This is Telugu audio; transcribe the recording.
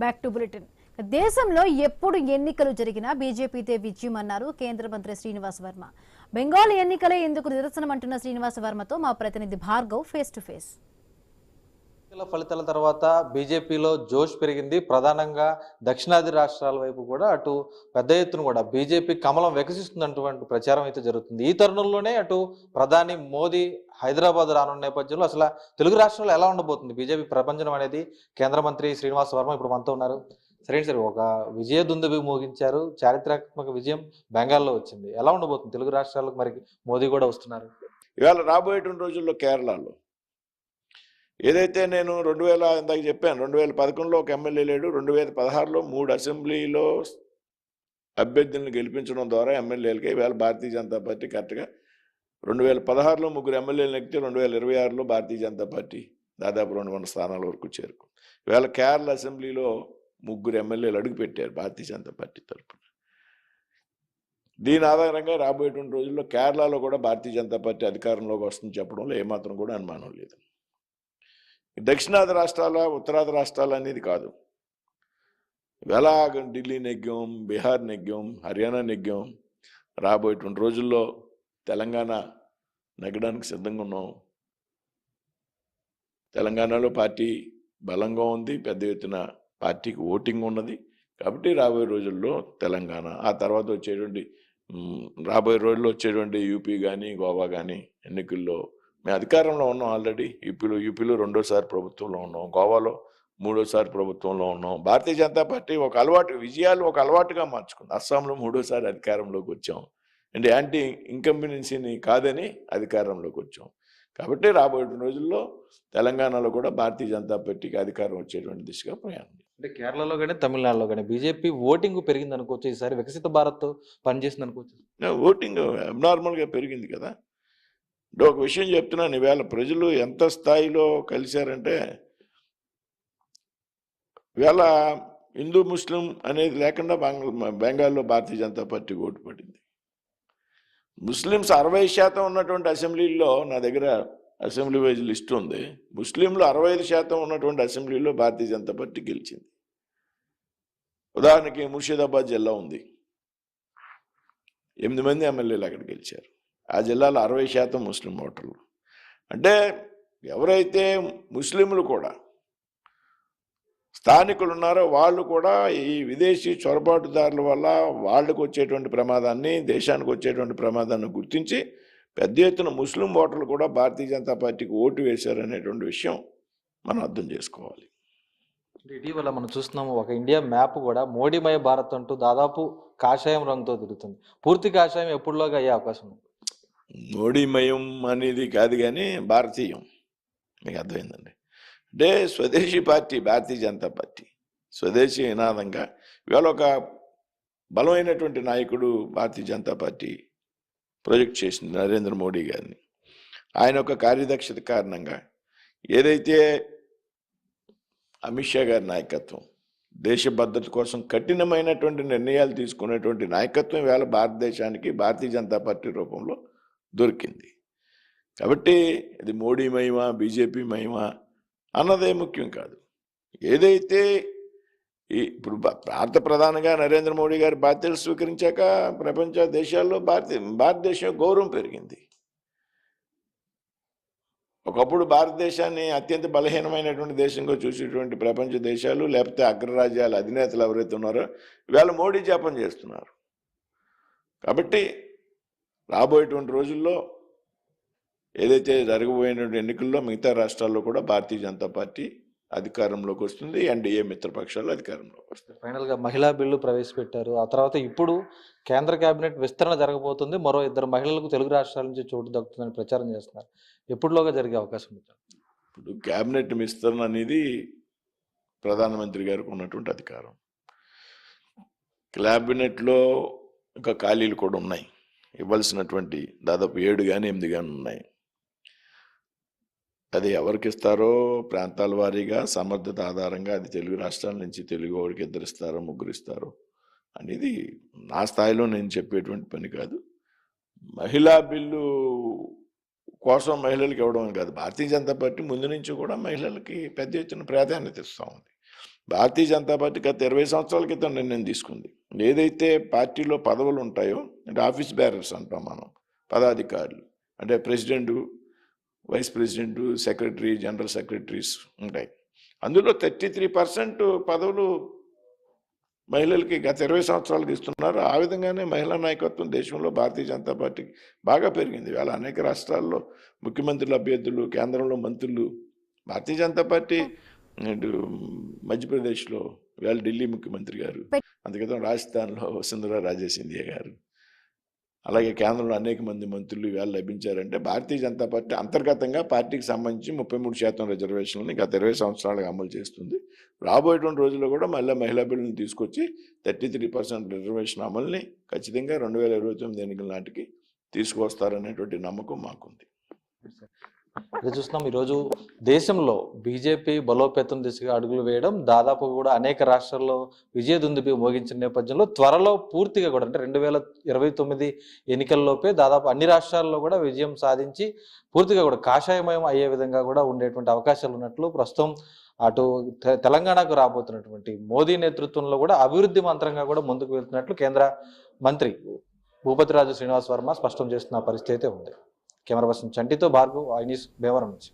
Back to bulletin. దేశంలో ఎప్పుడు ఎన్నికలు జరిగినా బీజేపీతే విజయం అన్నారు కేంద్ర మంత్రి శ్రీనివాస్ వర్మ. బెంగాల్ ఎన్నికలే ఇందుకు నిదర్శనమంటున్న శ్రీనివాస్ వర్మతో మా ప్రతినిధి భార్గవ్ ఫేస్ టు ఫేస్. ఫలితాల తర్వాత బీజేపీలో జోష్ పెరిగింది. ప్రధానంగా దక్షిణాది రాష్ట్రాల వైపు కూడా అటు పెద్ద ఎత్తున కూడా బీజేపీ కమలం వికసిస్తున్నటువంటి ప్రచారం అయితే జరుగుతుంది. ఈ తరుణంలోనే అటు ప్రధాని మోదీ హైదరాబాద్ రానున్న నేపథ్యంలో అసలు తెలుగు రాష్ట్రాల్లో ఎలా ఉండబోతుంది బీజేపీ ప్రపంచం అనేది కేంద్ర మంత్రి శ్రీనివాస్ వర్మ ఇప్పుడు మనతో ఉన్నారు. సరే సార్, ఒక విజయ దుందుబి మోగించారు. చారిత్రాత్మక విజయం బెంగాల్లో వచ్చింది. ఎలా ఉండబోతుంది తెలుగు రాష్ట్రాలకు? మరి మోదీ కూడా వస్తున్నారు. ఇవాళ రాబోయేటువంటి రోజుల్లో కేరళలో ఏదైతే నేను 2000 ఇందాక చెప్పాను, 2011లో ఒక ఎమ్మెల్యే లేడు, 2016లో 3 అసెంబ్లీలో అభ్యర్థులను గెలిపించడం ద్వారా ఎమ్మెల్యేలకి ఇవాళ భారతీయ జనతా పార్టీ కరెక్ట్గా 2016లో 3 ఎమ్మెల్యేలు నెక్కితే 2026లో భారతీయ జనతా పార్టీ దాదాపు 200 స్థానాల వరకు చేరుకుంది. ఇవాళ కేరళ అసెంబ్లీలో 3 ఎమ్మెల్యేలు అడుగుపెట్టారు భారతీయ జనతా పార్టీ తరఫున. దీని ఆధారంగా రాబోయేటువంటి రోజుల్లో కేరళలో కూడా భారతీయ జనతా పార్టీ అధికారంలోకి వస్తుందని చెప్పడంలో ఏమాత్రం కూడా అనుమానం లేదు. దక్షిణాది రాష్ట్రాల ఉత్తరాది రాష్ట్రాలు అనేది కాదు. ఇవాళ ఢిల్లీ నెగ్గాం, బీహార్ నెగ్గాం, హర్యానా నెగ్గాం. రాబోయేటువంటి రోజుల్లో తెలంగాణ నెగ్గడానికి సిద్ధంగా ఉన్నాం. తెలంగాణలో పార్టీ బలంగా ఉంది, పెద్ద ఎత్తున పార్టీకి ఓటింగ్ ఉన్నది. కాబట్టి రాబోయే రోజుల్లో తెలంగాణ, ఆ తర్వాత రాబోయే రోజుల్లో వచ్చేటువంటి యూపీ కానీ గోవా కానీ ఎన్నికల్లో మేము అధికారంలో ఉన్నాం. ఆల్రెడీ యూపీలో 2వ ప్రభుత్వంలో ఉన్నాం, గోవాలో 3వ ప్రభుత్వంలో ఉన్నాం. భారతీయ జనతా పార్టీ విజయాలు ఒక అలవాటుగా మార్చుకుంది. అస్సాంలో 3వ అధికారంలోకి వచ్చాం. అంటే యాంటీ ఇన్కంబినెన్సీని కాదని అధికారంలోకి వచ్చాం. కాబట్టి రాబోయే రోజుల్లో తెలంగాణలో కూడా భారతీయ జనతా పార్టీకి అధికారం వచ్చేటువంటి దిశగా ప్రయాణం. అంటే కేరళలో కానీ తమిళనాడులో కానీ బీజేపీ ఓటింగ్ పెరిగింది అనుకోవచ్చు. ఈసారి వికసిత భారత్ పనిచేసింది అనుకోవచ్చు. ఓటింగ్ అబ్నార్మల్గా పెరిగింది కదా. ఒక విషయం చెప్తున్నాను, ఈవేళ ప్రజలు ఎంత స్థాయిలో కలిశారంటే, ఇవాళ హిందూ ముస్లిం అనేది లేకుండా బెంగాల్లో భారతీయ జనతా పార్టీకి ఓటు పడింది. ముస్లిమ్స్ 60% ఉన్నటువంటి అసెంబ్లీల్లో, నా దగ్గర అసెంబ్లీ వైజ్ లిస్ట్ ఉంది, ముస్లింలు 65% ఉన్నటువంటి అసెంబ్లీలో భారతీయ జనతా పార్టీ గెలిచింది. ఉదాహరణకి ముర్షిదాబాద్ జిల్లా ఉంది, 8 మంది ఎమ్మెల్యేలు అక్కడ గెలిచారు. ఆ జిల్లాలో 60% ముస్లిం ఓటర్లు. అంటే ఎవరైతే ముస్లింలు కూడా స్థానికులు ఉన్నారో వాళ్ళు కూడా ఈ విదేశీ చొరబాటుదారుల వల్ల వాళ్ళకు వచ్చేటువంటి ప్రమాదాన్ని, దేశానికి వచ్చేటువంటి ప్రమాదాన్ని గుర్తించి పెద్ద ఎత్తున ముస్లిం ఓటర్లు కూడా భారతీయ జనతా పార్టీకి ఓటు వేశారనేటువంటి విషయం మనం అర్థం చేసుకోవాలి. ఇటీవల మనం చూస్తున్నాము, ఒక ఇండియా మ్యాప్ కూడా మోడీమయ భారత్ అంటూ దాదాపు కాషాయం రంగుతో తిరుగుతుంది. పూర్తి కాషాయం ఎప్పుడులోగా అయ్యే అవకాశం ఉంది? మోడీమయం అనేది కాదు కానీ భారతీయం. మీకు అర్థమైందండి. అంటే స్వదేశీ పార్టీ భారతీయ జనతా పార్టీ, స్వదేశీ నినాదంగా ఇవాళ ఒక బలమైనటువంటి నాయకుడు భారతీయ జనతా పార్టీ ప్రొజెక్ట్ చేసింది, నరేంద్ర మోడీ గారిని. ఆయన ఒక కార్యదక్షత కారణంగా ఏదైతే అమిత్ షా గారి నాయకత్వం, దేశ భద్రత కోసం కఠినమైనటువంటి నిర్ణయాలు తీసుకునేటువంటి నాయకత్వం ఇవాళ భారతదేశానికి భారతీయ జనతా పార్టీ రూపంలో దొరికింది. కాబట్టి ఇది మోడీ మహిమ, బీజేపీ మహిమ అన్నదే ముఖ్యం కాదు. ఏదైతే ఇప్పుడు భారత ప్రధానిగా నరేంద్ర మోడీ గారి బాధ్యతలు స్వీకరించాక ప్రపంచ దేశాల్లో భారతదేశం గౌరవం పెరిగింది. ఒకప్పుడు భారతదేశాన్ని అత్యంత బలహీనమైనటువంటి దేశంగా చూసేటువంటి ప్రపంచ దేశాలు, లేకపోతే అగ్రరాజ్యాల అధినేతలు ఎవరైతే ఉన్నారో ఇవాళ మోడీ జపం చేస్తున్నారు. కాబట్టి రాబోయేటువంటి రోజుల్లో ఏదైతే జరగబోయేటువంటి ఎన్నికల్లో మిగతా రాష్ట్రాల్లో కూడా భారతీయ జనతా పార్టీ అధికారంలోకి వస్తుంది, ఎన్డీఏ మిత్రపక్షాలు అధికారంలోకి వస్తుంది. ఫైనల్గా మహిళా బిల్లు ప్రవేశపెట్టారు. ఆ తర్వాత ఇప్పుడు కేంద్ర కేబినెట్ విస్తరణ జరగబోతుంది. మరో 2 మహిళలకు తెలుగు రాష్ట్రాల నుంచి చోటు దక్కుతుందని ప్రచారం చేస్తున్నారు. ఎప్పుడులోగా జరిగే అవకాశం ఉంది? ఇప్పుడు కేబినెట్ విస్తరణ అనేది ప్రధానమంత్రి గారికి ఉన్నటువంటి అధికారం. కేబినెట్లో ఇంకా ఖాళీలు కూడా ఉన్నాయి, ఇవ్వాల్సినటువంటి దాదాపు 7 కానీ 8 కానీ ఉన్నాయి. అది ఎవరికి ఇస్తారో ప్రాంతాల వారీగా సమర్థత ఆధారంగా, అది తెలుగు రాష్ట్రాల నుంచి తెలుగు వాడికి 2 ఇస్తారో 3 ఇస్తారో అనేది నా స్థాయిలో నేను చెప్పేటువంటి పని కాదు. మహిళా బిల్లు కోసం మహిళలకు ఇవ్వడం కాదు, భారతీయ జనతా పార్టీ ముందు నుంచి కూడా మహిళలకి పెద్ద ఎత్తున ప్రాధాన్యత ఇస్తూ ఉంది. భారతీయ జనతా పార్టీ గత 20 సంవత్సరాల క్రితం నిర్ణయం తీసుకుంది. ఏదైతే పార్టీలో పదవులు ఉంటాయో, అంటే ఆఫీస్ బేరర్స్ అంటాం మనం, పదాధికారులు, అంటే president, vice president, secretary, general secretaries ఉంటాయి. అందులో 33% పదవులు మహిళలకి గత 20 సంవత్సరాలకు ఇస్తున్నారు. ఆ విధంగానే మహిళా నాయకత్వం దేశంలో భారతీయ జనతా పార్టీకి బాగా పెరిగింది. ఇవాళ అనేక రాష్ట్రాల్లో ముఖ్యమంత్రుల అభ్యర్థులు, కేంద్రంలో మంత్రులు భారతీయ జనతా పార్టీ. ఇటు మధ్యప్రదేశ్లో ఇవాళ ఢిల్లీ ముఖ్యమంత్రి గారు, అంతక్రితం రాజస్థాన్లో వసుంధరా రాజే సింధియా గారు, అలాగే కేంద్రంలో అనేక మంది మంత్రులు ఇవాళ లభించారంటే భారతీయ జనతా పార్టీ అంతర్గతంగా పార్టీకి సంబంధించి 33% రిజర్వేషన్లని గత 20 సంవత్సరాలుగా అమలు చేస్తుంది. రాబోయేటువంటి రోజుల్లో కూడా మళ్ళీ మహిళా బిల్లుని తీసుకొచ్చి 33% రిజర్వేషన్ అమలుని ఖచ్చితంగా 2029 ఎన్నికల నాటికి తీసుకువస్తారనేటువంటి నమ్మకం మాకుంది. ఇది చూస్తున్నాం, ఈరోజు దేశంలో బీజేపీ బలోపేతం దిశగా అడుగులు వేయడం దాదాపు కూడా అనేక రాష్ట్రాల్లో విజయ దుందుబి మోగించిన నేపథ్యంలో త్వరలో పూర్తిగా కూడా అంటే 2029 ఎన్నికల్లోపే దాదాపు అన్ని రాష్ట్రాల్లో కూడా విజయం సాధించి పూర్తిగా కూడా కాషాయమయం అయ్యే విధంగా కూడా ఉండేటువంటి అవకాశాలు ఉన్నట్లు ప్రస్తుతం అటు తెలంగాణకు రాబోతున్నటువంటి మోదీ నేతృత్వంలో కూడా అభివృద్ధి మంత్రంగా కూడా ముందుకు వెళ్తున్నట్లు కేంద్ర మంత్రి భూపతిరాజు శ్రీనివాస్ వర్మ స్పష్టం చేస్తున్న పరిస్థితి అయితే ఉంది. కెమెరా పర్సన్ చంటితో భార్గవ్, ఐ న్యూస్, భీమవరం నుంచి.